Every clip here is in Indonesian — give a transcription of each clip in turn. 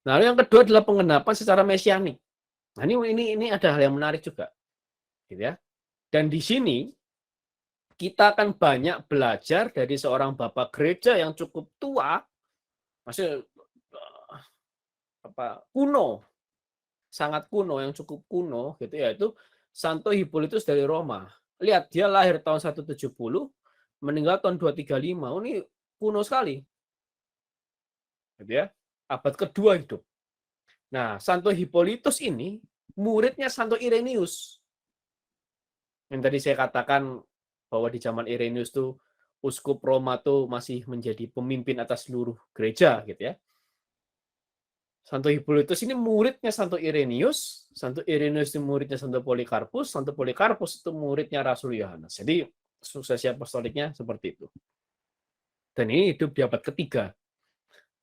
Nah, lalu yang kedua adalah penggenapan secara mesianik. Nah, ini ada hal yang menarik juga, gitu ya. Dan di sini kita akan banyak belajar dari seorang bapak gereja yang cukup tua, masih kuno, sangat kuno, yang cukup kuno, gitu ya, itu Santo Hippolytus dari Roma. Lihat, dia lahir tahun 170, meninggal tahun 235. Oh, ini kuno sekali, gitu ya. Abad kedua hidup. Nah, Santo Hippolytus ini muridnya Santo Irenaeus. Yang tadi saya katakan bahwa di zaman Irenaeus tuh uskup Roma tuh masih menjadi pemimpin atas seluruh gereja, gitu ya. Santo Hippolytus ini muridnya Santo Irenaeus itu muridnya Santo Polikarpus itu muridnya Rasul Yohanes. Jadi suksesi apostoliknya seperti itu. Dan ini hidup di abad ketiga,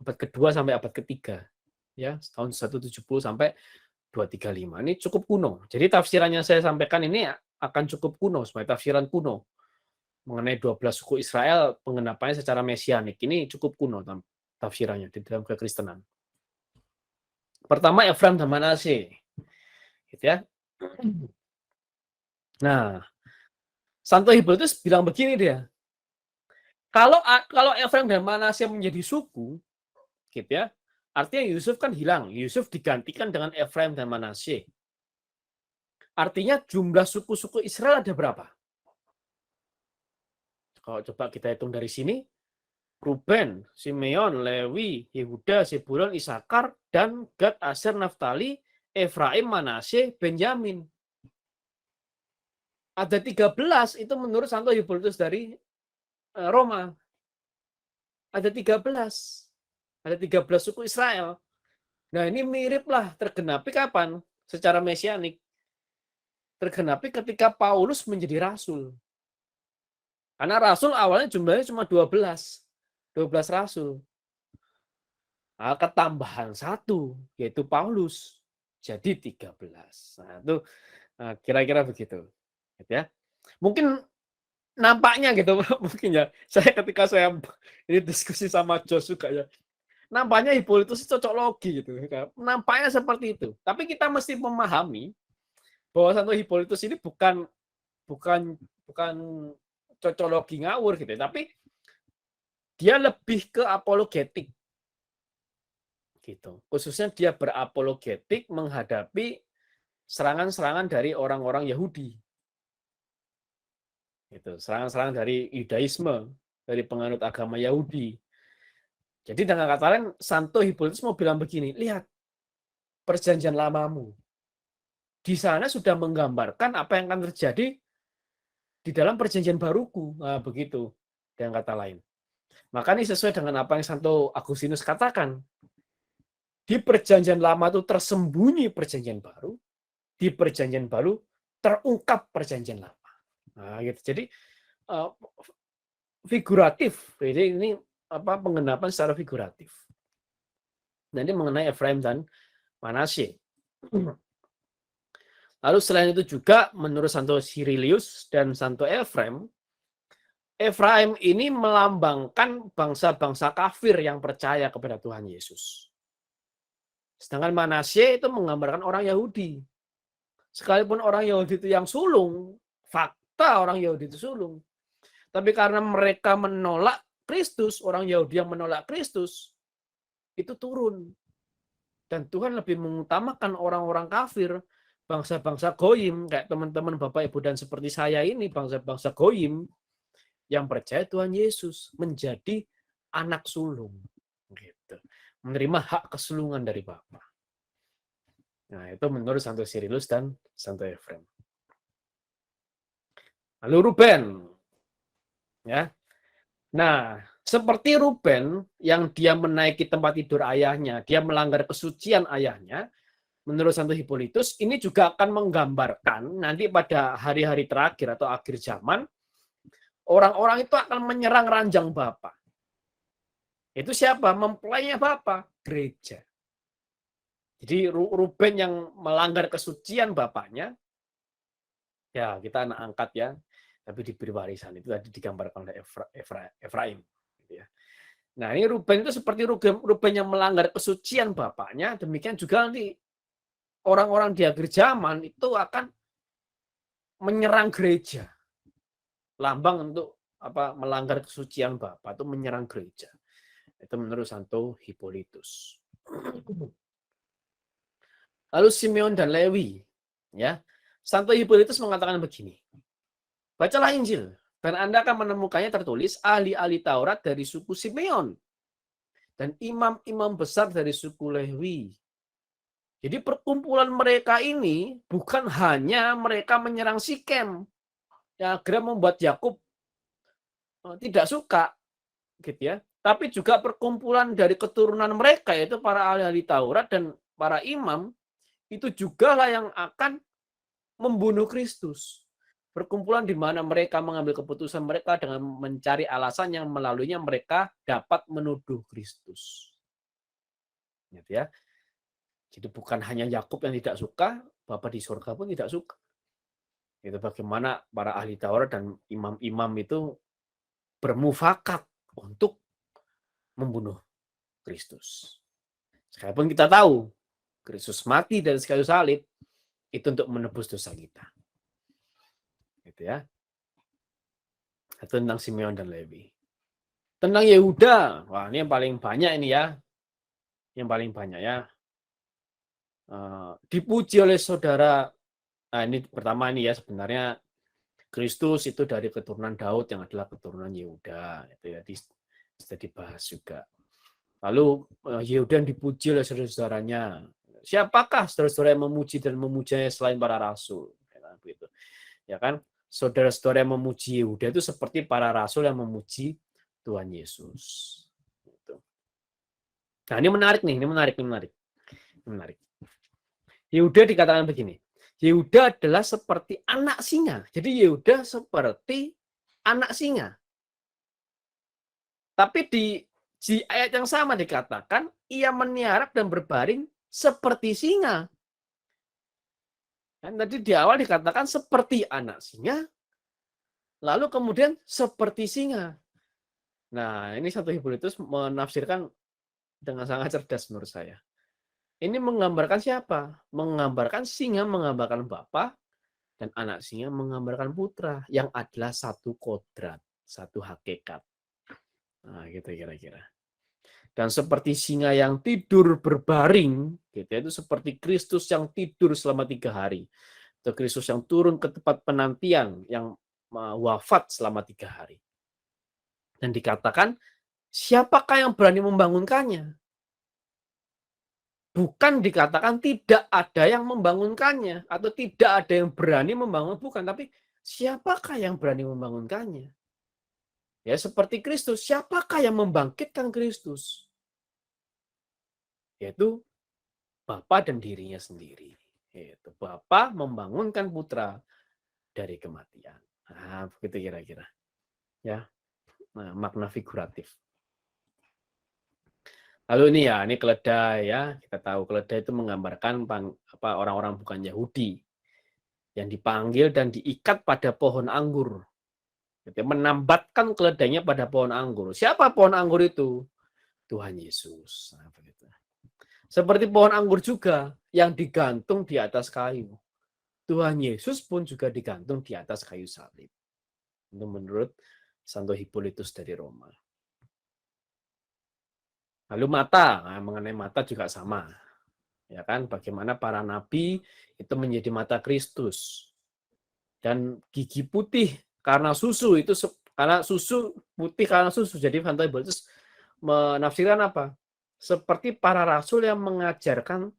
abad kedua sampai abad ketiga, ya tahun 170 sampai 235. Ini cukup kuno. Jadi tafsiran yang saya sampaikan ini akan cukup kuno, sebagai tafsiran kuno mengenai 12 suku Israel, pengenapannya secara mesianik. Ini cukup kuno tafsirannya di dalam kekristenan. Pertama Efraim dan Manasye, gitu ya. Nah, Santo Hippolytus bilang begini dia, kalau Efraim dan Manasye menjadi suku, gitu ya, artinya Yusuf kan hilang, Yusuf digantikan dengan Efraim dan Manasye. Artinya jumlah suku-suku Israel ada berapa? Kalau coba kita hitung dari sini, Ruben, Simeon, Lewi, Yehuda, Zebulon, Isakar, dan Gad, Aser, Naftali, Efraim, Manasye, Benyamin. Ada 13 itu menurut Santo Hippolytus dari Roma. Ada 13. Ada 13 suku Israel. Nah, ini miriplah tergenapi kapan? Secara mesianik. Tergenapi ketika Paulus menjadi rasul. Karena rasul awalnya jumlahnya cuma 12. 12 rasul. Nah, ketambahan satu, yaitu Paulus. Jadi 13. Nah, itu kira-kira begitu. Gitu ya. Mungkin nampaknya gitu, mungkin ya. Ketika saya ini diskusi sama Jos juga ya. Nampaknya Hippolytus cocok logi gitu. Nampaknya seperti itu. Tapi kita mesti memahami bahwa Santo Hippolytus ini bukan bukan bukan cocologi ngawur gitu, tapi dia lebih ke apologetik gitu. Khususnya dia berapologetik menghadapi serangan-serangan dari orang-orang Yahudi. Gitu, serangan-serangan dari Yudaisme, dari penganut agama Yahudi. Jadi dengan kata lain, Santo Hippolytus mau bilang begini, lihat perjanjian lamamu. Di sana sudah menggambarkan apa yang akan terjadi di dalam perjanjian baruku. Nah, begitu dengan kata lain. Maka ini sesuai dengan apa yang Santo Agustinus katakan. Di perjanjian lama itu tersembunyi perjanjian baru, di perjanjian baru terungkap perjanjian lama. Nah, gitu. Jadi figuratif. Jadi ini pengenapan secara figuratif. Nah, ini mengenai Efraim dan Manasye. Lalu selain itu juga menurut Santo Cyrilius dan Santo Efraim, Efraim ini melambangkan bangsa-bangsa kafir yang percaya kepada Tuhan Yesus. Sedangkan Manasye itu menggambarkan orang Yahudi. Sekalipun orang Yahudi itu yang sulung, fakta orang Yahudi itu sulung. Tapi karena mereka menolak Kristus, orang Yahudi yang menolak Kristus, itu turun. Dan Tuhan lebih mengutamakan orang-orang kafir, bangsa-bangsa goyim, kayak teman-teman Bapak Ibu dan seperti saya ini, bangsa-bangsa goyim, yang percaya Tuhan Yesus menjadi anak sulung, gitu, menerima hak kesulungan dari Bapa. Nah, itu menurut Santo Cyrilius dan Santo Efrem. Lalu Ruben, ya. Nah, seperti Ruben yang dia menaiki tempat tidur ayahnya, dia melanggar kesucian ayahnya, menurut Santo Hippolytus ini juga akan menggambarkan nanti pada hari-hari terakhir atau akhir zaman, orang-orang itu akan menyerang ranjang Bapa. Itu siapa? Mempelainya Bapa, gereja. Jadi Ruben yang melanggar kesucian bapaknya, ya kita anak angkat ya, tapi diberi warisan. Itu tadi digambarkan oleh Efraim. Gitu ya. Nah, ini Ruben itu seperti Ruben yang melanggar kesucian bapaknya, demikian juga nanti orang-orang di akhir zaman itu akan menyerang gereja. Lambang untuk melanggar kesucian Bapa itu menyerang gereja. Itu menurut Santo Hippolytus. Lalu Simeon dan Lewi, ya. Santo Hippolytus mengatakan begini. Bacalah Injil dan Anda akan menemukannya tertulis ahli-ahli Taurat dari suku Simeon dan imam-imam besar dari suku Lewi. Jadi perkumpulan mereka ini bukan hanya mereka menyerang Sikem yang akhirnya membuat Yakub tidak suka, gitu ya. Tapi juga perkumpulan dari keturunan mereka yaitu para ahli-ahli Taurat dan para imam itu juga lah yang akan membunuh Kristus. Perkumpulan di mana mereka mengambil keputusan mereka dengan mencari alasan yang melaluinya mereka dapat menuduh Kristus. Gitu ya. Jadi bukan hanya Yakub yang tidak suka, Bapa di surga pun tidak suka. Itu bagaimana para ahli Taurat dan imam-imam itu bermufakat untuk membunuh Kristus. Sekalipun kita tahu Kristus mati dari kayu salib itu untuk menebus dosa kita. Gitu ya. Itu tentang Simeon dan Lewi. Tentang Yehuda, wah ini yang paling banyak ini ya. Yang paling banyak ya. Dipuji oleh saudara. Nah, ini pertama ini ya, sebenarnya Kristus itu dari keturunan Daud yang adalah keturunan Yehuda. Itu ya sudah dibahas juga. Lalu Yehuda yang dipuji oleh saudara-saudaranya. Siapakah saudara-saudara yang memuji dan memujanya selain para rasul? Ya kan? Saudara-saudara yang memuji Yehuda itu seperti para rasul yang memuji Tuhan Yesus. Nah, ini menarik nih, ini menarik. Yehuda dikatakan begini. Yehuda adalah seperti anak singa. Jadi Yehuda seperti anak singa. Tapi di ayat yang sama dikatakan ia meniarap dan berbaring seperti singa. Dan tadi di awal dikatakan seperti anak singa, lalu kemudian seperti singa. Nah, ini Santo Hippolytus menafsirkan dengan sangat cerdas menurut saya. Ini menggambarkan siapa? Menggambarkan singa, menggambarkan Bapa, dan anak singa menggambarkan putra, yang adalah satu kodrat, satu hakikat. Nah, gitu kira-kira. Dan seperti singa yang tidur berbaring, gitu, itu seperti Kristus yang tidur selama 3 hari. Atau Kristus yang turun ke tempat penantian, yang wafat selama 3 hari. Dan dikatakan, siapakah yang berani membangunkannya? Bukan dikatakan tidak ada yang membangunkannya atau tidak ada yang berani membangun, bukan, tapi siapakah yang berani membangunkannya? Ya seperti Kristus, siapakah yang membangkitkan Kristus? Yaitu Bapa dan dirinya sendiri. Yaitu Bapa membangunkan putra dari kematian. Nah, begitu kira-kira. Ya. Nah, makna figuratif. Lalu ini keledai ya. Kita tahu keledai itu menggambarkan orang-orang bukan Yahudi yang dipanggil dan diikat pada pohon anggur. Menambatkan keledainya pada pohon anggur. Siapa pohon anggur itu? Tuhan Yesus. Nah, begitu. Seperti pohon anggur juga yang digantung di atas kayu. Tuhan Yesus pun juga digantung di atas kayu salib. Itu menurut Santo Hippolytus dari Roma. Lalu mata, mengenai mata juga sama. Ya kan, bagaimana para nabi itu menjadi mata Kristus. Dan gigi putih karena susu itu karena susu putih karena susu. Jadi Santo Hippolytus menafsirkan apa? Seperti para rasul yang mengajarkan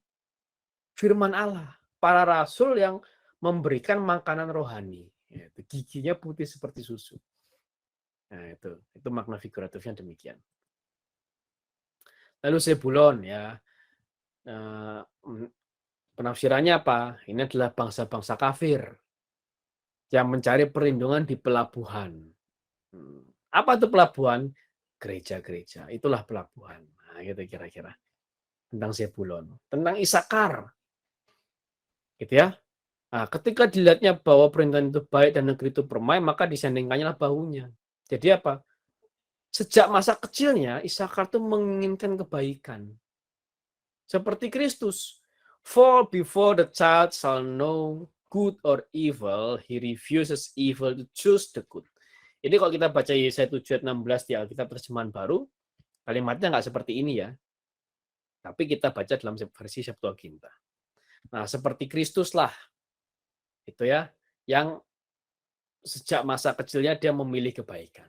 firman Allah, para rasul yang memberikan makanan rohani. Yaitu giginya putih seperti susu. Nah, itu makna figuratifnya demikian. Lalu Zebulon ya. Penafsirannya apa? Ini adalah bangsa-bangsa kafir yang mencari perlindungan di pelabuhan. Apa itu pelabuhan? Gereja-gereja. Itulah pelabuhan. Nah, gitu kira-kira. Tentang Zebulon. Tentang Isakar. Gitu ya. Nah, ketika dilihatnya bahwa perintahan itu baik dan negeri itu permai, maka disandingkannya bahunya. Jadi apa? Sejak masa kecilnya, Isakar tuh menginginkan kebaikan. Seperti Kristus. For before the child shall know good or evil, he refuses evil to choose the good. Jadi kalau kita baca Yesaya 7 ayat 16 di Alkitab terjemahan baru, kalimatnya nggak seperti ini ya. Tapi kita baca dalam versi Septuaginta. Nah, seperti Kristus lah, itu ya, yang sejak masa kecilnya dia memilih kebaikan.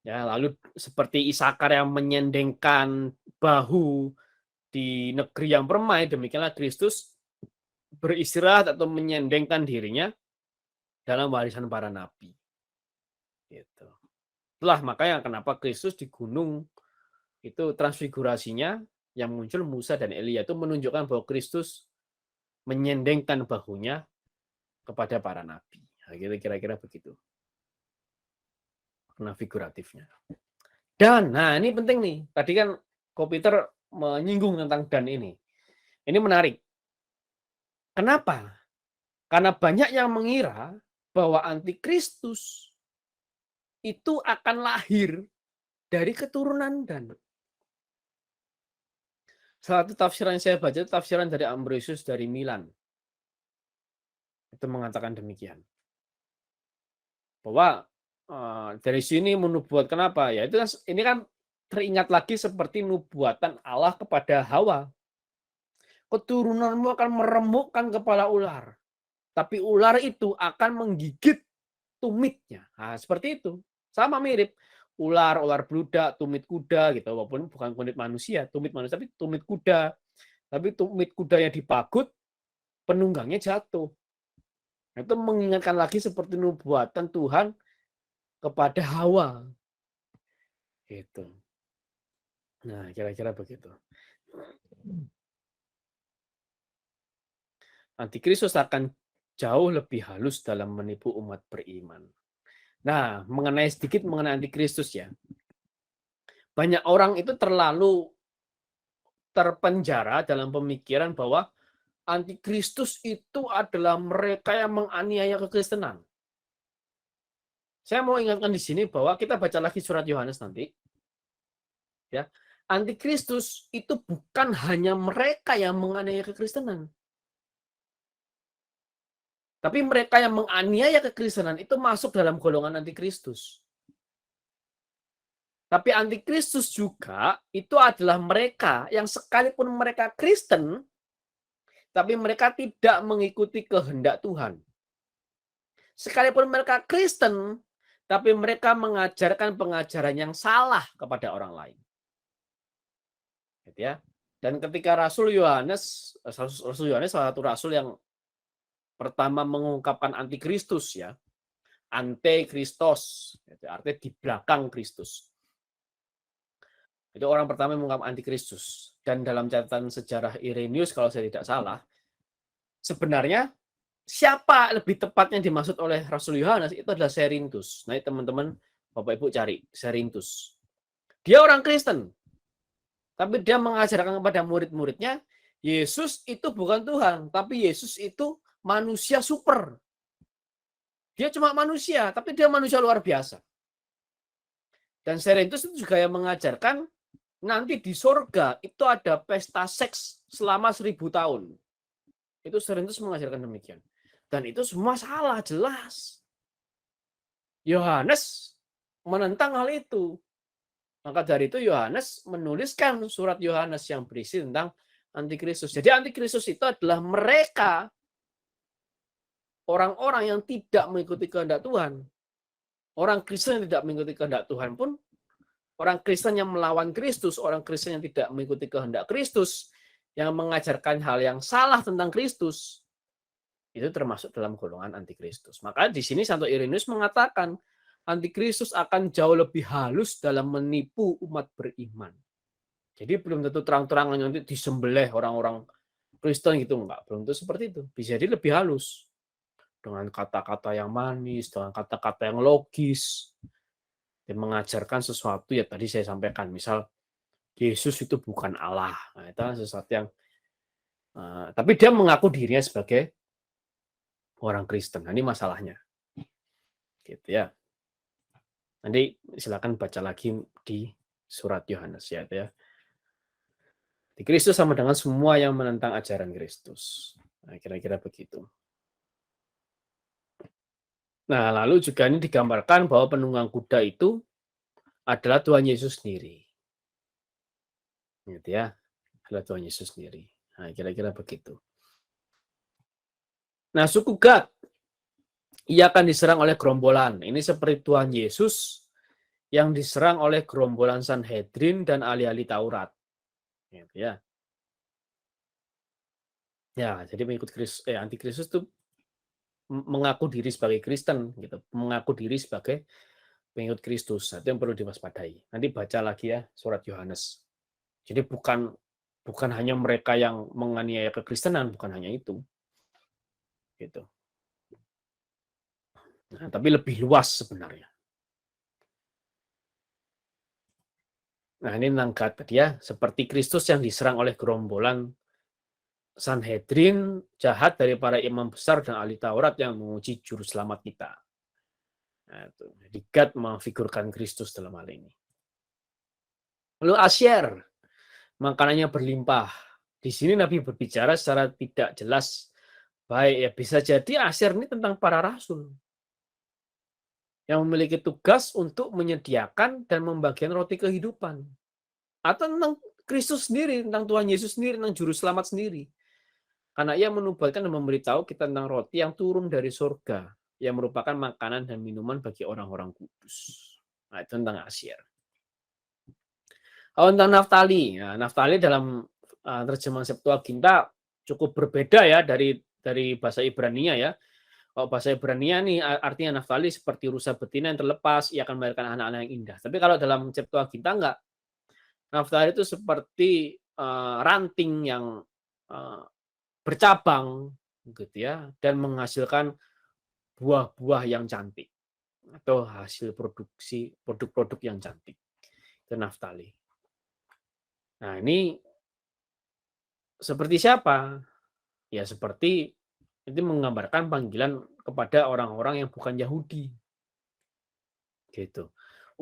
Ya, lalu seperti Isakar yang menyendengkan bahu di negeri yang permai, demikianlah Kristus beristirahat atau menyendengkan dirinya dalam warisan para nabi. Gitu. Itulah makanya kenapa Kristus di gunung itu transfigurasinya yang muncul Musa dan Elia itu menunjukkan bahwa Kristus menyendengkan bahunya kepada para nabi. Nah, kira-kira begitu. Karena figuratifnya. Dan, nah ini penting nih. Tadi kan Ko Peter menyinggung tentang dan ini. Ini menarik. Kenapa? Karena banyak yang mengira bahwa antikristus itu akan lahir dari keturunan Dan. Salah satu tafsiran yang saya baca itu tafsiran dari Ambrosius dari Milan. Itu mengatakan demikian. Bahwa dari sini menubuat kenapa? Ya itu kan ini kan teringat lagi seperti nubuatan Allah kepada Hawa. Keturunanmu akan meremukkan kepala ular. Tapi ular itu akan menggigit tumitnya. Nah, seperti itu. Sama mirip. Ular beludak, tumit kuda gitu. Walaupun bukan kulit manusia, tumit manusia tapi tumit kuda. Tapi tumit kudanya dipagut, penunggangnya jatuh. Nah, itu mengingatkan lagi seperti nubuatan Tuhan kepada Hawa. Gitu. Nah, kira-kira begitu. Antikristus akan jauh lebih halus dalam menipu umat beriman. Nah, sedikit mengenai antikristus ya. Banyak orang itu terlalu terpenjara dalam pemikiran bahwa antikristus itu adalah mereka yang menganiaya kekristenan. Saya mau ingatkan di sini bahwa kita baca lagi surat Yohanes nanti. Ya, antikristus itu bukan hanya mereka yang menganiaya kekristenan. Tapi mereka yang menganiaya kekristenan itu masuk dalam golongan antikristus. Tapi antikristus juga itu adalah mereka yang sekalipun mereka Kristen, tapi mereka tidak mengikuti kehendak Tuhan. Sekalipun mereka Kristen, tapi mereka mengajarkan pengajaran yang salah kepada orang lain. Gitu ya. Dan ketika Rasul Yohanes salah satu rasul yang pertama mengungkapkan antikristus ya, antikristos, artinya di belakang Kristus. Itu orang pertama yang mengungkap antikristus. Dan dalam catatan sejarah Irenaeus kalau saya tidak salah, sebenarnya siapa lebih tepatnya dimaksud oleh Rasul Yohanes itu adalah Serintus. Nah, teman-teman Bapak Ibu cari Serintus. Dia orang Kristen. Tapi dia mengajarkan kepada murid-muridnya, Yesus itu bukan Tuhan, tapi Yesus itu manusia super. Dia cuma manusia, tapi dia manusia luar biasa. Dan Serintus itu juga yang mengajarkan nanti di surga itu ada pesta seks selama 1000 tahun. Itu Serintus mengajarkan demikian. Dan itu semua salah, jelas. Yohanes menentang hal itu. Maka dari itu Yohanes menuliskan surat Yohanes yang berisi tentang antikristus. Jadi antikristus itu adalah mereka orang-orang yang tidak mengikuti kehendak Tuhan. Orang Kristen yang tidak mengikuti kehendak Tuhan pun, orang Kristen yang melawan Kristus, orang Kristen yang tidak mengikuti kehendak Kristus, yang mengajarkan hal yang salah tentang Kristus, itu termasuk dalam golongan antikristus. Maka di sini Santo Irenaeus mengatakan antikristus akan jauh lebih halus dalam menipu umat beriman. Jadi belum tentu terang-terangan nanti disembelih orang-orang Kristen gitu, enggak. Belum tentu seperti itu. Bisa jadi lebih halus. Dengan kata-kata yang manis, dengan kata-kata yang logis. Dan mengajarkan sesuatu ya tadi saya sampaikan. Misal, Yesus itu bukan Allah. Nah, itu sesuatu yang tapi dia mengaku dirinya sebagai orang Kristen. Nah, ini masalahnya. Gitu ya. Nanti silakan baca lagi di surat Yohanes ya, itu ya. Di Kristus sama dengan semua yang menentang ajaran Kristus. Nah, kira-kira begitu. Nah, lalu juga ini digambarkan bahwa penunggang kuda itu adalah Tuhan Yesus sendiri. Gitu ya, adalah Tuhan Yesus sendiri. Nah, kira-kira begitu. Nah, suku Gad, ia akan diserang oleh gerombolan. Ini seperti Tuhan Yesus yang diserang oleh gerombolan Sanhedrin dan ahli-ahli Taurat. Gitu ya. Ya, jadi mengikut anti Kristus itu mengaku diri sebagai Kristen, gitu, mengaku diri sebagai pengikut Kristus. Nah, itu yang perlu diwaspadai. Nanti baca lagi ya surat Yohanes. Jadi bukan hanya mereka yang menganiaya kekristenan, bukan hanya itu, gitu. Nah, tapi lebih luas sebenarnya. Nah, ini tentang Gad tadi ya, seperti Kristus yang diserang oleh gerombolan Sanhedrin jahat dari para imam besar dan ahli Taurat yang menguji juru selamat kita. Nah, itu. Jadi Gad memfigurkan Kristus dalam hal ini. Lalu Asyer, makanannya berlimpah. Di sini Nabi berbicara secara tidak jelas. Baik, ya bisa jadi Asyer ini tentang para rasul yang memiliki tugas untuk menyediakan dan membagikan roti kehidupan. Atau tentang Kristus sendiri, tentang Tuhan Yesus sendiri, tentang juru selamat sendiri. Karena ia menubuatkan dan memberitahu kita tentang roti yang turun dari surga, yang merupakan makanan dan minuman bagi orang-orang kudus. Nah, itu tentang Asyer. Oh, tentang Naftali. Nah, Naftali dalam terjemahan Septuaginta cukup berbeda ya dari bahasa Ibrania ya. Kalau bahasa Ibrania nih artinya Naftali seperti rusa betina yang terlepas, ia akan melahirkan anak-anak yang indah. Tapi kalau dalam Septuaginta enggak. Naftali itu seperti ranting yang bercabang gitu ya dan menghasilkan buah-buah yang cantik atau hasil produk-produk yang cantik. Itu Naftali. Nah, ini seperti siapa? Ya seperti itu menggambarkan panggilan kepada orang-orang yang bukan Yahudi. Gitu.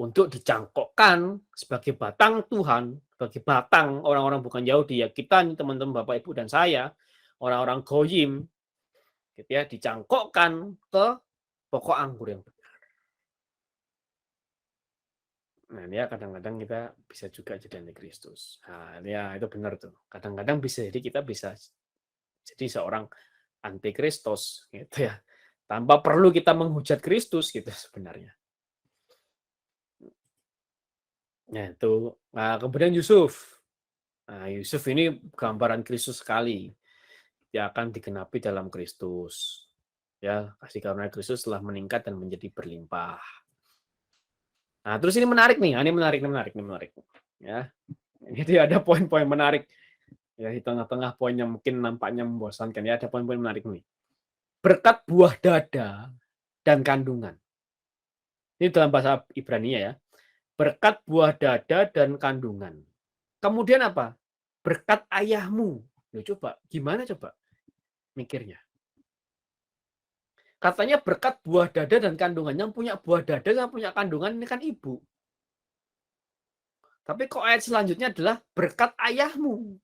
Untuk dicangkokkan sebagai batang Tuhan, sebagai batang orang-orang bukan Yahudi ya kita nih teman-teman Bapak Ibu dan saya, orang-orang goyim gitu ya, dicangkokkan ke pokok anggur yang benar. Nah, ya kadang-kadang kita bisa juga jadi antikristus. Nah, ya itu benar tuh. Kadang-kadang bisa jadi kita bisa jadi seorang antikristus gitu ya. Tanpa perlu kita menghujat Kristus gitu sebenarnya. Nah, itu. Nah, kemudian Yusuf. Nah, Yusuf ini gambaran Kristus sekali. Dia akan digenapi dalam Kristus. Ya, kasih karunia Kristus telah meningkat dan menjadi berlimpah. Nah, terus ini menarik nih. Ini menarik. Ya. Ini ada poin-poin menarik. Ya, di tengah-tengah poin yang mungkin nampaknya membosankan ya, ada poin-poin menarik nih. Berkat buah dada dan kandungan. Ini dalam bahasa Ibrania ya. Berkat buah dada dan kandungan. Kemudian apa? Berkat ayahmu. Loh, coba, gimana coba mikirnya? Katanya berkat buah dada dan kandungan. Yang punya buah dada yang punya kandungan ini kan ibu. Tapi kok ayat selanjutnya adalah berkat ayahmu.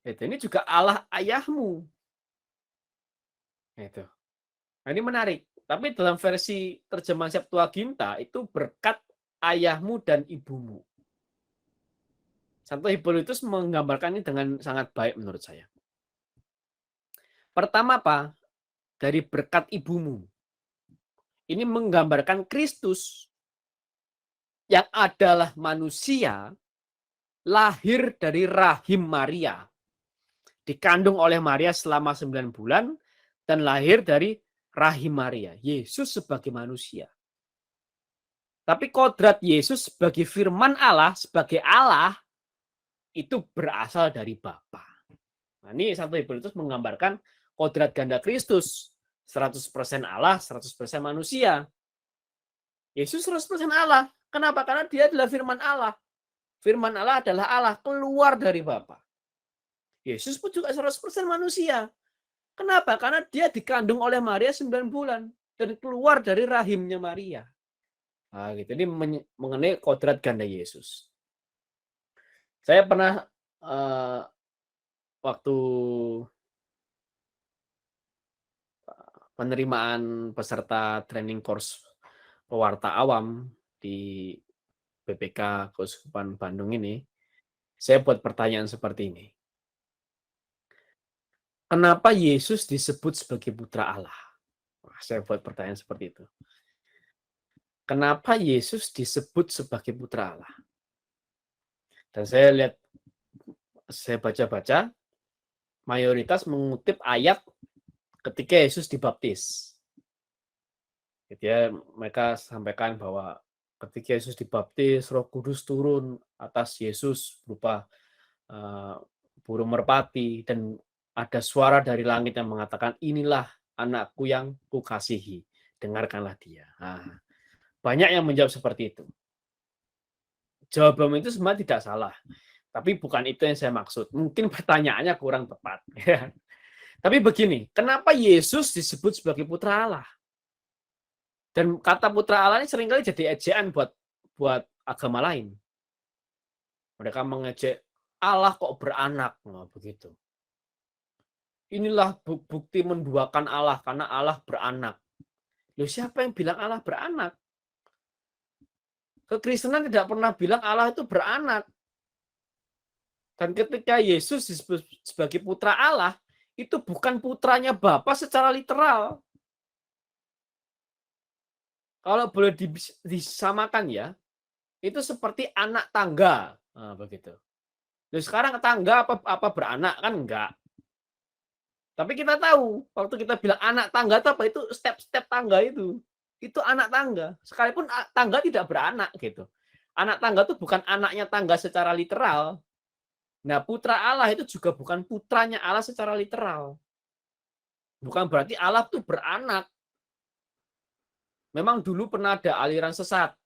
Ini juga Allah ayahmu. Itu. Nah, ini menarik. Tapi dalam versi terjemahan Septuaginta itu berkat ayahmu dan ibumu. Santo Hippolytus menggambarkan ini dengan sangat baik menurut saya. Pertama apa? Dari berkat ibumu. Ini menggambarkan Kristus yang adalah manusia lahir dari rahim Maria. Dikandung oleh Maria selama 9 bulan dan lahir dari rahim Maria. Yesus sebagai manusia. Tapi kodrat Yesus sebagai firman Allah, sebagai Allah, itu berasal dari Bapa. Nah, ini Santo Hippolytus menggambarkan kodrat ganda Kristus. 100% Allah, 100% manusia. Yesus 100% Allah. Kenapa? Karena dia adalah firman Allah. Firman Allah adalah Allah, keluar dari Bapa. Yesus pun juga 100% manusia. Kenapa? Karena dia dikandung oleh Maria 9 bulan. dan keluar dari rahimnya Maria. Nah, gitu. Ini mengenai kodrat ganda Yesus. Saya pernah waktu penerimaan peserta training course pewarta awam di BPK Keuskupan Bandung ini, saya buat pertanyaan seperti ini. Kenapa Yesus disebut sebagai putra Allah? Saya buat pertanyaan seperti itu. Kenapa Yesus disebut sebagai putra Allah? Dan saya baca-baca, mayoritas mengutip ayat ketika Yesus dibaptis. Gitu ya, mereka sampaikan bahwa ketika Yesus dibaptis, Roh Kudus turun atas Yesus berupa burung merpati, dan ada suara dari langit yang mengatakan, inilah anakku yang kukasihi, dengarkanlah dia. Nah, banyak yang menjawab seperti itu. Jawaban itu sebenarnya tidak salah, tapi bukan itu yang saya maksud. Mungkin pertanyaannya kurang tepat. Tapi begini, kenapa Yesus disebut sebagai putra Allah? Dan kata putra Allah ini seringkali jadi ejaan buat agama lain. Mereka mengejek Allah kok beranak, nah, begitu. Inilah bukti menduakan Allah karena Allah beranak. Loh, siapa yang bilang Allah beranak? Kekristenan tidak pernah bilang Allah itu beranak. Dan ketika Yesus disebut sebagai putra Allah, itu bukan putranya Bapa secara literal. Kalau boleh disamakan ya, itu seperti anak tangga. Nah, begitu. Nah, sekarang tangga apa beranak kan enggak. Tapi kita tahu, waktu kita bilang anak tangga itu apa? Itu step-step tangga itu. Itu anak tangga. Sekalipun tangga tidak beranak gitu. Anak tangga itu bukan anaknya tangga secara literal. Nah, putra Allah itu juga bukan putranya Allah secara literal. Bukan berarti Allah itu beranak. Memang dulu pernah ada aliran sesat,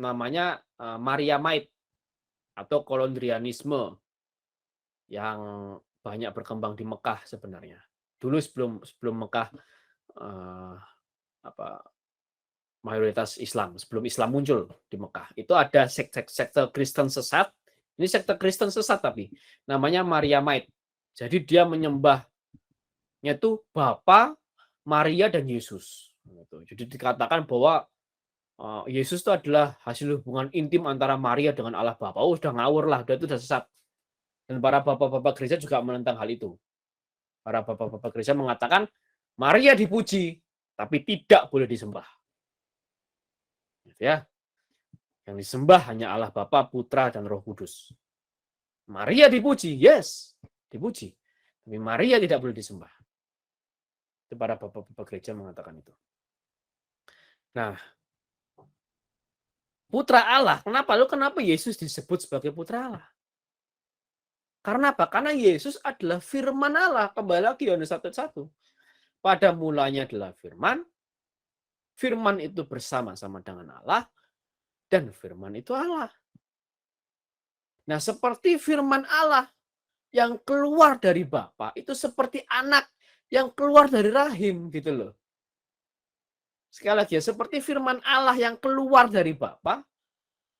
namanya Mariamite atau kolondrianisme, yang banyak berkembang di Mekah sebenarnya. Dulu sebelum Mekah mayoritas Islam, sebelum Islam muncul di Mekah, itu ada sekte Kristen sesat. Ini sekte Kristen sesat tapi namanya Mariamite. Jadi dia menyembahnya itu Bapa, Maria, dan Yesus. Jadi dikatakan bahwa Yesus itu adalah hasil hubungan intim antara Maria dengan Allah Bapa. Oh, sudah ngawur lah, itu sudah sesat. Dan para bapak-bapak gereja juga menentang hal itu. Para bapak-bapak gereja mengatakan Maria dipuji, tapi tidak boleh disembah. Ya, yang disembah hanya Allah Bapa, Putra, dan Roh Kudus. Maria dipuji, yes, dipuji. Tapi Maria tidak boleh disembah. Itu para bapak-bapak gereja mengatakan itu. Nah, putra Allah, kenapa Yesus disebut sebagai putra Allah? Karena apa? Karena Yesus adalah firman Allah. Kembali lagi Yohanes 1:1. Pada mulanya adalah firman, firman itu bersama-sama dengan Allah, dan firman itu Allah. Nah, seperti firman Allah yang keluar dari Bapa, itu seperti anak yang keluar dari rahim, gitu loh. Sekali lagi ya, seperti firman Allah yang keluar dari Bapa,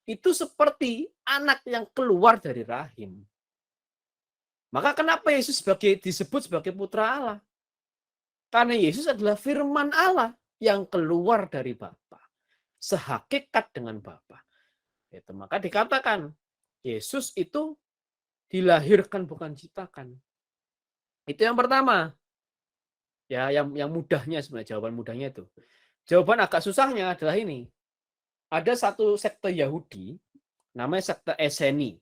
itu seperti anak yang keluar dari rahim. Maka kenapa Yesus disebut sebagai putra Allah? Karena Yesus adalah firman Allah yang keluar dari Bapa, sehakikat dengan Bapa. Itu maka dikatakan Yesus itu dilahirkan bukan diciptakan. Itu yang pertama. Ya, yang mudahnya sebenarnya, jawaban mudahnya itu. Jawaban agak susahnya adalah ini. Ada satu sekte Yahudi namanya sekte Esseni.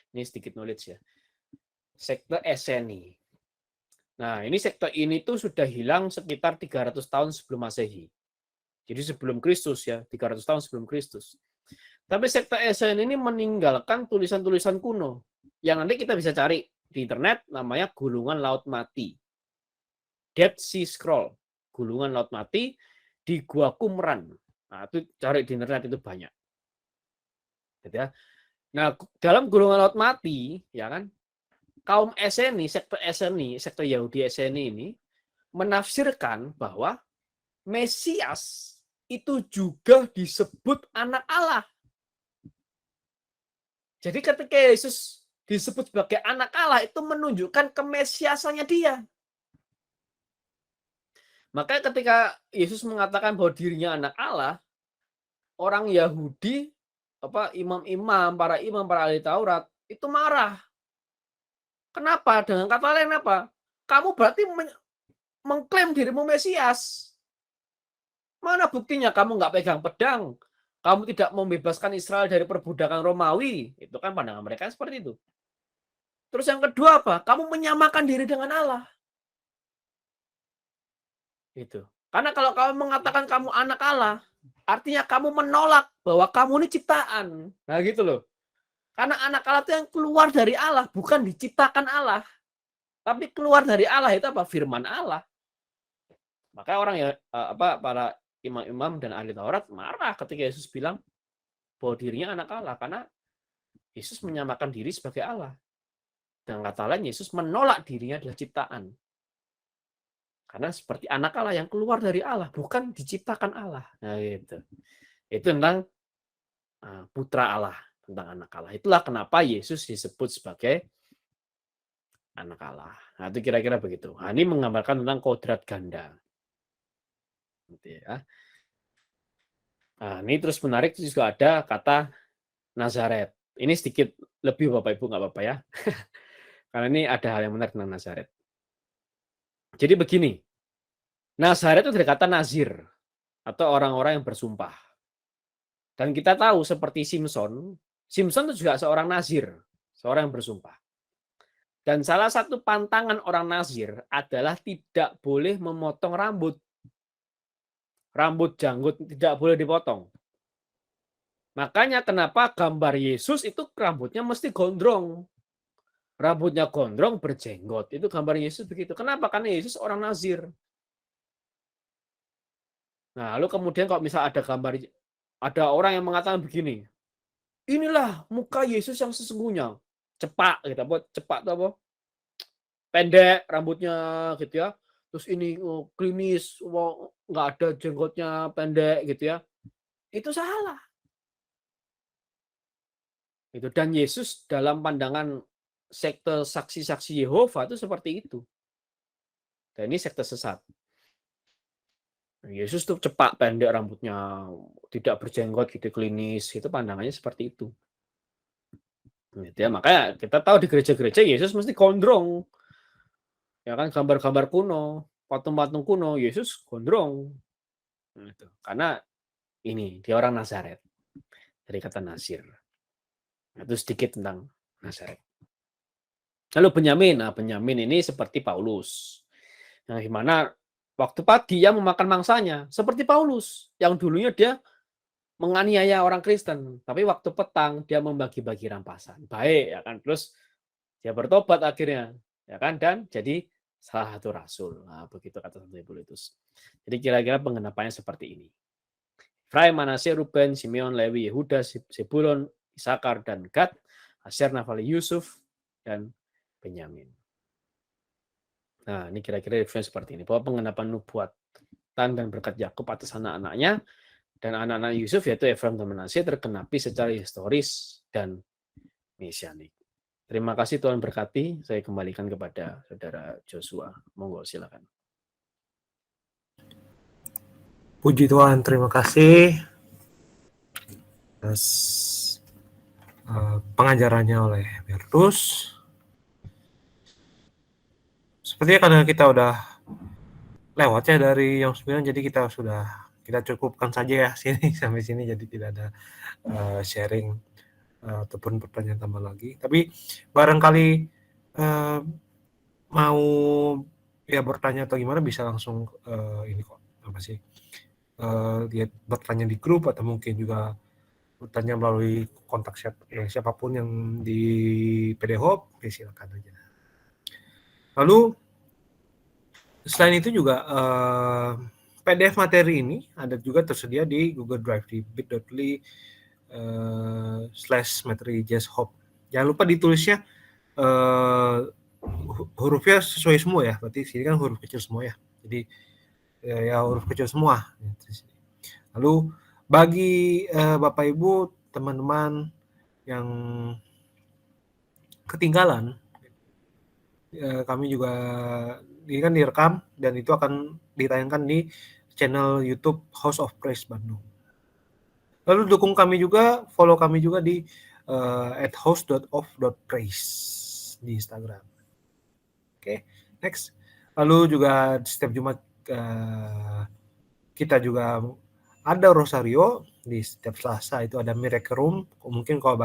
Ini sedikit knowledge ya. Sekte Esseni. Nah, ini sekte ini tuh sudah hilang sekitar 300 tahun sebelum Masehi. Jadi sebelum Kristus ya, 300 tahun sebelum Kristus. Tapi sekte Esseni ini meninggalkan tulisan-tulisan kuno yang nanti kita bisa cari di internet, namanya Gulungan Laut Mati. Dead Sea Scroll, Gulungan Laut Mati di Gua Qumran. Nah, itu cari di internet itu banyak. Gitu ya. Nah, dalam Gulungan Laut Mati, ya kan, kaum Esseni, sekte Yahudi Esseni ini menafsirkan bahwa Mesias itu juga disebut anak Allah. Jadi ketika Yesus disebut sebagai anak Allah itu menunjukkan kemesiasannya dia. Makanya ketika Yesus mengatakan bahwa dirinya anak Allah, orang Yahudi, imam-imam, para ahli Taurat itu marah. Kenapa? Dengan kata lain apa? Kamu berarti mengklaim dirimu Mesias. Mana buktinya kamu nggak pegang pedang? Kamu tidak membebaskan Israel dari perbudakan Romawi. Itu kan pandangan mereka seperti itu. Terus yang kedua apa? Kamu menyamakan diri dengan Allah. Itu. Karena kalau kamu mengatakan kamu anak Allah, artinya kamu menolak bahwa kamu ini ciptaan. Nah gitu loh. Karena anak Allah itu yang keluar dari Allah, bukan diciptakan Allah. Tapi keluar dari Allah itu apa? Firman Allah. Maka orang ya para imam-imam dan ahli Taurat marah ketika Yesus bilang bahwa dirinya anak Allah karena Yesus menyamakan diri sebagai Allah. Dengan kata lain Yesus menolak dirinya adalah ciptaan. Karena seperti anak Allah yang keluar dari Allah, bukan diciptakan Allah. Nah, gitu. Itu tentang putra Allah, tentang anak Allah. Itulah kenapa Yesus disebut sebagai anak Allah. Nah, itu kira-kira begitu. Nah, ini menggambarkan tentang kodrat ganda. Gitu ya. Nah, ini terus menarik juga ada kata Nazaret. Ini sedikit lebih Bapak Ibu, nggak apa-apa ya. Karena ini ada hal yang menarik tentang Nazaret. Jadi begini, Nazaret itu dari kata Nazir, atau orang-orang yang bersumpah. Dan kita tahu seperti Simpson itu juga seorang Nazir, seorang yang bersumpah. Dan salah satu pantangan orang Nazir adalah tidak boleh memotong rambut. Rambut janggut tidak boleh dipotong. Makanya kenapa gambar Yesus itu rambutnya mesti gondrong. Rambutnya gondrong berjenggot. Itu gambar Yesus begitu. Kenapa? Karena Yesus orang Nazir. Nah, lalu kemudian kalau misal ada orang yang mengatakan begini, inilah muka Yesus yang sesungguhnya. Cepak gitu, cepak itu apa? Pendek rambutnya gitu ya. Terus ini klimis, nggak ada jenggotnya pendek gitu ya. Itu salah. Itu dan Yesus dalam pandangan sekte saksi-saksi Yehova itu seperti itu. Dan ini sekte sesat. Yesus tuh cepak, pendek rambutnya, tidak berjenggot gitu, klinis, itu pandangannya seperti itu. Gitu ya, makanya kita tahu di gereja-gereja Yesus mesti gondrong. Ya kan gambar-gambar kuno, patung-patung kuno, Yesus gondrong. Gitu. Karena ini dia orang Nazaret. Dari kata Nasir. Itu sedikit tentang Nazaret. Lalu Benyamin. Nah, Benyamin ini seperti Paulus. Yang dimana waktu pagi dia memakan mangsanya. Seperti Paulus. Yang dulunya dia menganiaya orang Kristen. Tapi waktu petang dia membagi-bagi rampasan. Baik, ya kan. Terus dia bertobat akhirnya. Ya kan. Dan jadi salah satu rasul. Nah, begitu kata Santo Hippolytus. Jadi kira-kira pengenapannya seperti ini. Efraim, Manasye, Ruben, Simeon, Lewi, Yehuda, Zebulon, Isakar, dan Gad, Aser, Naftali, Yusuf, dan Benyamin. Nah, ini kira-kira referensi seperti ini. Bahwa pengenapan nubuatan dan berkat Yakub atas anak-anaknya, dan anak-anak Yusuf, yaitu Efraim dan Manasye, tergenapi secara historis dan mesianik. Terima kasih Tuhan berkati. Saya kembalikan kepada Saudara Joshua. Monggo, silakan. Puji Tuhan, terima kasih atas pengajarannya oleh Bertus. Sepertinya karena kita udah lewat ya dari yang 9, jadi kita cukupkan saja ya sini sampai sini, jadi tidak ada sharing ataupun pertanyaan tambah lagi. Tapi barangkali mau ya bertanya atau gimana bisa langsung ini kok lihat bertanya di grup, atau mungkin juga bertanya melalui kontak siapapun yang di PD Hope, silakan aja. Lalu selain itu juga PDF materi ini ada juga tersedia di Google Drive di bit.ly/materi-hope. Jangan lupa ditulisnya hurufnya sesuai semua ya, berarti sini kan huruf kecil semua ya. Jadi ya huruf kecil semua. Lalu bagi Bapak Ibu, teman-teman yang ketinggalan, kami juga ini kan direkam dan itu akan ditayangkan di channel YouTube House of Praise Bandung. Lalu dukung kami juga, follow kami juga di @house.of.praise di Instagram. Oke, next. Lalu juga setiap Jumat kita juga ada rosario, di setiap Selasa itu ada miracle room. Mungkin kalau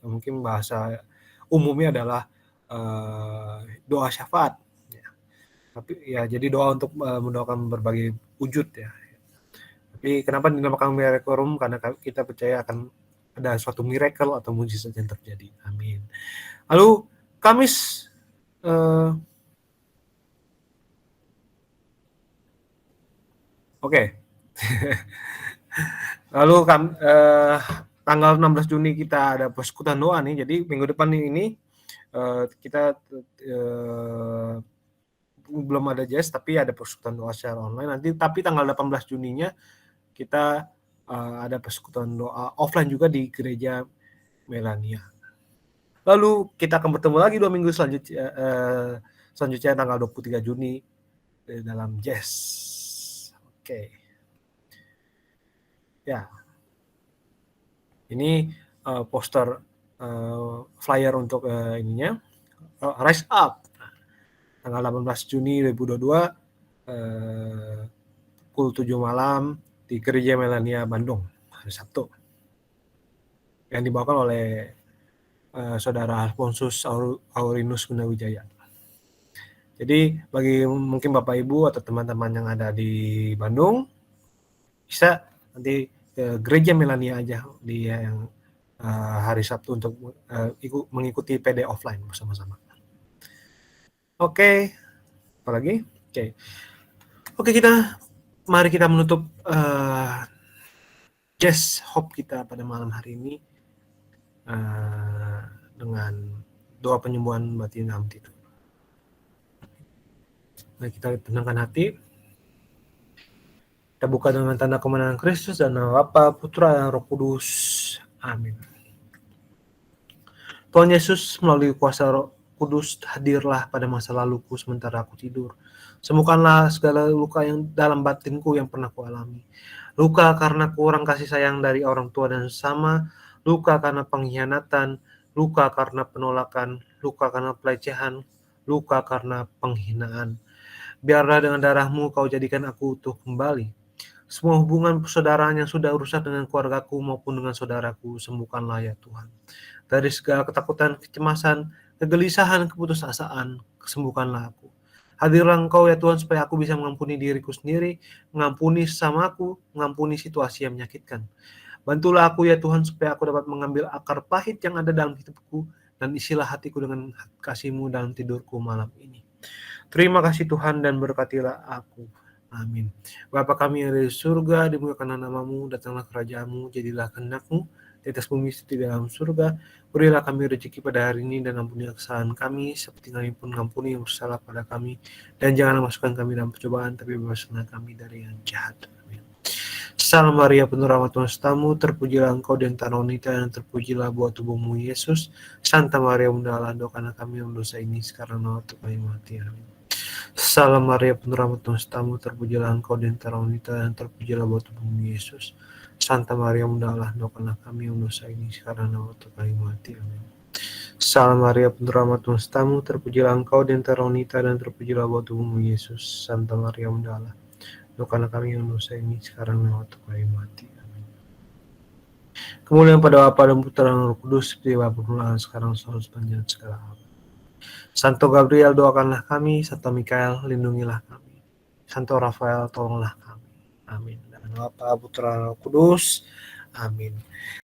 mungkin bahasa umumnya adalah doa syafaat. Ya. Tapi ya jadi doa untuk mendoakan berbagai wujud ya. Tapi kenapa dinamakan miracle room? Karena kita percaya akan ada suatu miracle atau mujizat yang terjadi. Amin. Lalu Kamis Oke. Lalu tanggal 16 Juni kita ada persekutuan doa nih. Jadi minggu depan ini kita belum ada jazz tapi ada persekutuan doa secara online nanti. Tapi tanggal 18 Juninya kita ada persekutuan doa offline juga di gereja Melania. Lalu kita akan bertemu lagi 2 minggu selanjutnya tanggal 23 Juni dalam jazz. Oke. Ya. Ini poster flyer untuk ininya Rise Up tanggal 18 Juni 2022 pukul 7 malam di Gereja Melania Bandung hari Sabtu yang dibawakan oleh Saudara Alfonsus Aurinus Gunawijaya. Jadi bagi mungkin Bapak Ibu atau teman-teman yang ada di Bandung bisa nanti ke Gereja Melania aja di yang hari Sabtu untuk mengikuti PD offline bersama-sama. Oke, apalagi? Oke, mari kita menutup jazz hope kita pada malam hari ini dengan doa penyembuhan batin dalam tidur. Mari kita tenangkan hati. Kita buka dengan tanda kemenangan Kristus dan nama Bapa, Putra, dan Roh Kudus. Amin. Tuhan Yesus melalui kuasa Roh Kudus hadirlah pada masa laluku sementara aku tidur. Sembuhkanlah segala luka yang dalam batinku yang pernah kualami. Luka karena kurang kasih sayang dari orang tua dan sesama, luka karena pengkhianatan, luka karena penolakan, luka karena pelecehan, luka karena penghinaan. Biarlah dengan darah-Mu Kau jadikan aku utuh kembali. Semua hubungan persaudaraan yang sudah rusak dengan keluargaku maupun dengan saudaraku, sembuhkanlah ya Tuhan. Dari segala ketakutan, kecemasan, kegelisahan, keputusasaan, kesembuhkanlah aku. Hadirlah Engkau ya Tuhan supaya aku bisa mengampuni diriku sendiri, mengampuni sesamaku, mengampuni situasi yang menyakitkan. Bantulah aku ya Tuhan supaya aku dapat mengambil akar pahit yang ada dalam hidupku dan isilah hatiku dengan kasih-Mu dalam tidurku malam ini. Terima kasih Tuhan dan berkatilah aku. Amin. Bapa kami yang ada di surga, dimuliakanlah nama-Mu, datanglah kerajaan-Mu, jadilah kehendak-Mu di atas bumi seperti di dalam surga. Berilah kami rezeki pada hari ini dan ampunilah kesalahan kami seperti kami pun mengampuni yang bersalah pada kami, dan jangan masukkan kami dalam percobaan, tapi bebaskanlah kami dari yang jahat. Amin. Salam Maria, penuh rahmat Tuhan sertamu, terpujilah Engkau di antara wanita dan terpujilah buah tubuhmu Yesus. Santa Maria Bunda Allah, doakanlah kami yang berdosa ini sekarang dan waktu kami mati. Amin. Salam Maria, penuh rahmat Tuhan sertamu, terpujilah Engkau di antara wanita dan terpujilah buah tubuhmu Yesus. Santa Maria Bunda Allah, doakanlah kami yang berdosa ini sekarang dan waktu kami mati. Amin. Salam Maria, penuh rahmat Tuhan sertamu, terpujilah Engkau di antara wanita dan terpujilah buah tubuhmu Yesus. Santa Maria Bunda Allah, doakanlah kami yang berdosa ini sekarang dan waktu kami mati. Amin. Kemuliaan pada Bapa dan Putra dan Roh Kudus, seperti permulaan sekarang selalu sepanjang segala abad. Santo Gabriel, doakanlah kami. Santo Mikael, lindungilah kami. Santo Rafael, tolonglah kami. Amin. Dan Bapa, Putra, Roh Kudus. Amin.